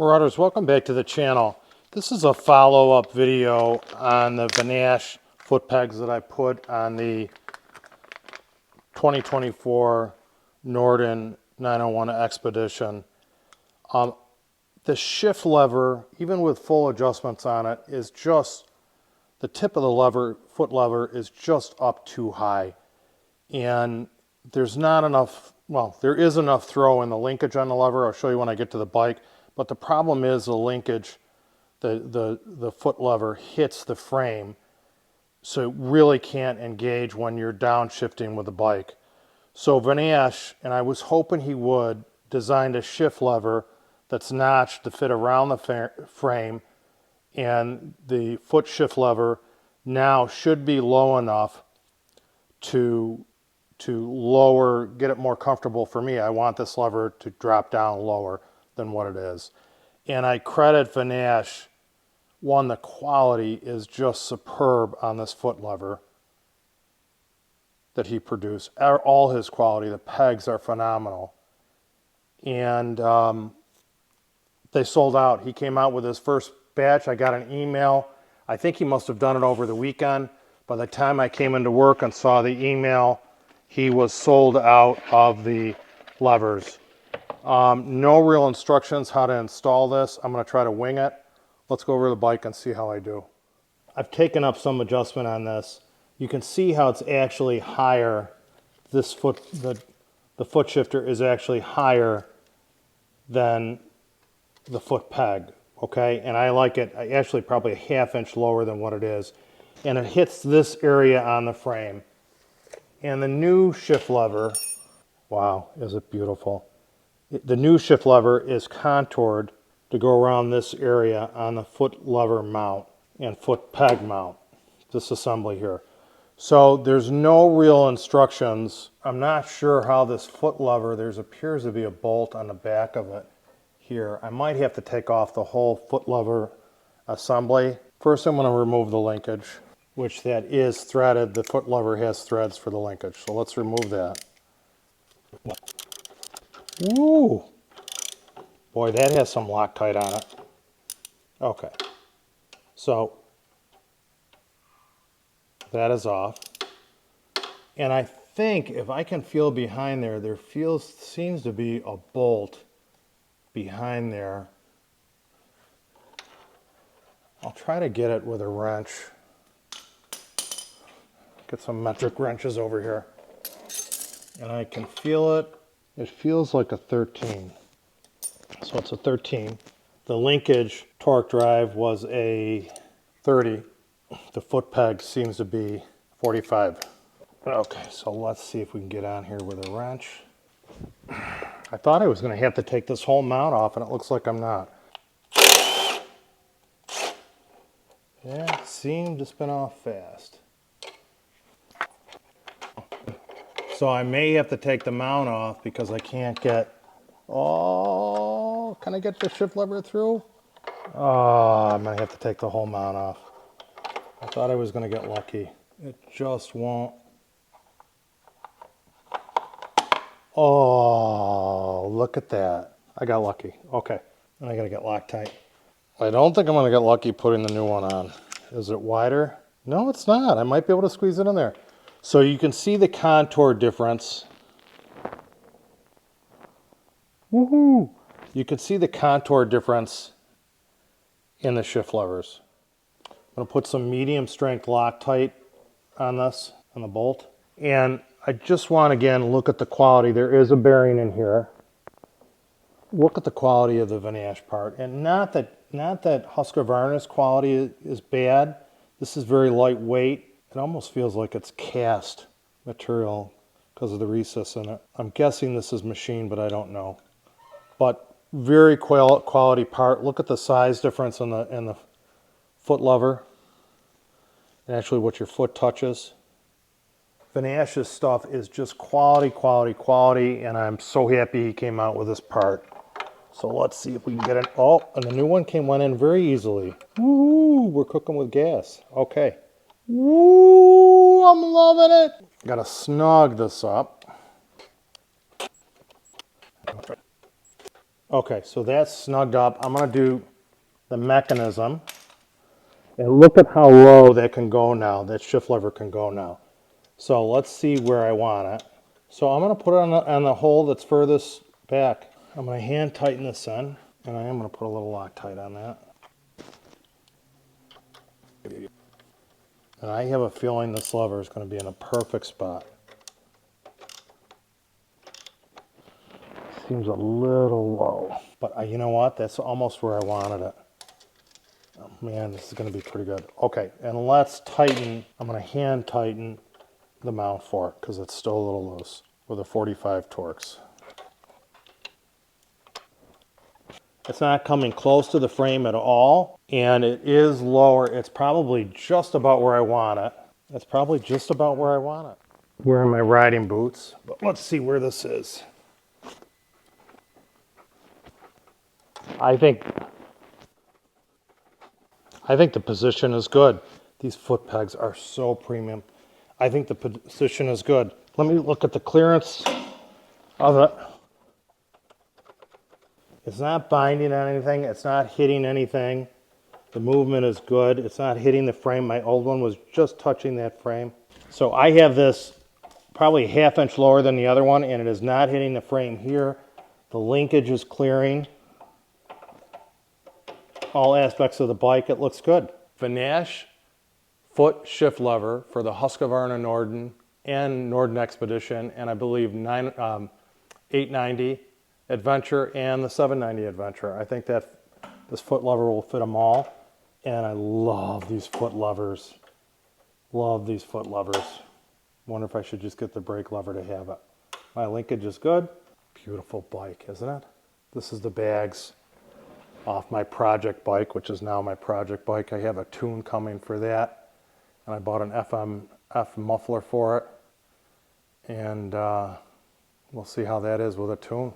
Marauders, welcome back to the channel. This is a follow-up video on the Vanasche foot pegs that I put on the 2024 Norden 901 Expedition. The shift lever, even with full adjustments on it, is just, the tip of the lever, foot lever, is just up too high. And there's not enough, well, there is enough throw in the linkage on the lever. I'll show you when I get to the bike. But the problem is the linkage, the foot lever hits the frame, so it really can't engage when you're downshifting with the bike. So Vanasche, and I was hoping he would, designed a shift lever that's notched to fit around the frame, and the foot shift lever now should be low enough to lower, get it more comfortable for me. I want this lever to drop down lower than what it is. And I credit Vanasche. One, the quality is just superb on this foot lever that he produced. All his quality, the pegs are phenomenal. And they sold out. He came out with his first batch. I got an email. I think he must have done it over the weekend. By the time I came into work and saw the email, he was sold out of the levers. No real instructions how to install this. I'm going to try to wing it. Let's go over the bike and see how I do. I've taken up some adjustment on this. You can see how it's actually higher. This foot, the foot shifter is actually higher than the foot peg, okay? And I like it actually probably a ½ inch lower than what it is. And it hits this area on the frame. And the new shift lever, wow, is it beautiful. The new shift lever is contoured to go around this area on the foot lever mount and foot peg mount, this assembly here. So there's no real instructions. I'm not sure how this foot lever, there appears to be a bolt on the back of it here. I might have to take off the whole foot lever assembly. First I'm going to remove the linkage, which that is threaded. The foot lever has threads for the linkage. So let's remove that. Woo! Boy, that has some Loctite on it. Okay. So that is off. And I think if I can feel behind there, seems to be a bolt behind there. I'll try to get it with a wrench. Get some metric wrenches over here. And I can feel it. It feels like a 13. So it's a 13. The linkage torque drive was a 30. The foot peg seems to be 45. Okay, so let's see if we can get on here with a wrench. I thought I was going to have to take this whole mount off, and it looks like I'm not. Yeah, it seemed to spin off fast. So I may have to take the mount off because I can't get, oh, can I get the shift lever through? Oh, I'm gonna have to take the whole mount off. I thought I was gonna get lucky. It just won't. Oh, look at that. I got lucky. Okay, and I gotta get Loctite. I don't think I'm gonna get lucky putting the new one on. Is it wider? No, it's not. I might be able to squeeze it in there. So you can see the contour difference. Woohoo! You can see the contour difference in the shift levers. I'm going to put some medium strength Loctite on this, on the bolt. And I just want to, again, look at the quality. There is a bearing in here. Look at the quality of the Vanasche part. And not that Husqvarna's quality is bad. This is very lightweight. It almost feels like it's cast material because of the recess in it. I'm guessing this is machined, but I don't know. But very quality part. Look at the size difference in the foot lever and actually what your foot touches. Vanasche's stuff is just quality, quality, quality, and I'm so happy he came out with this part. So let's see if we can get it. Oh, and the new one went in very easily. Woo, we're cooking with gas. Okay. Woo, I'm loving it. Gotta snug this up. Okay, so that's snugged up. I'm going to do the mechanism. And look at how low that can go now, that shift lever can go now. So let's see where I want it. So I'm going to put it on the hole that's furthest back. I'm going to hand tighten this in, and I am going to put a little Loctite on that. And I have a feeling this lever is going to be in a perfect spot. Seems a little low, but you know what? That's almost where I wanted it. Oh, man, this is going to be pretty good. Okay, and let's tighten. I'm going to hand tighten the mount for it because it's still a little loose with a 45 Torx. It's not coming close to the frame at all, and it is lower. It's probably just about where I want it. It's probably just about where I want it. Wearing my riding boots, but let's see where this is. I think the position is good. These foot pegs are so premium. I think the position is good. Let me look at the clearance of it. It's not binding on anything. It's not hitting anything. The movement is good. It's not hitting the frame. My old one was just touching that frame. So I have this probably a ½ inch lower than the other one, and it is not hitting the frame here. The linkage is clearing. All aspects of the bike, it looks good. Vanasche foot shift lever for the Husqvarna Norden and Norden Expedition, and I believe 890 Adventure and the 790 Adventure. I think that this foot lever will fit them all, and I love these foot levers. Love these foot levers. Wonder if I should just get the brake lever to have it. My linkage is good. Beautiful bike, isn't it? This is the bags off my project bike, which is now my project bike. I have a tune coming for that, and I bought an FMF muffler for it, and we'll see how that is with a tune.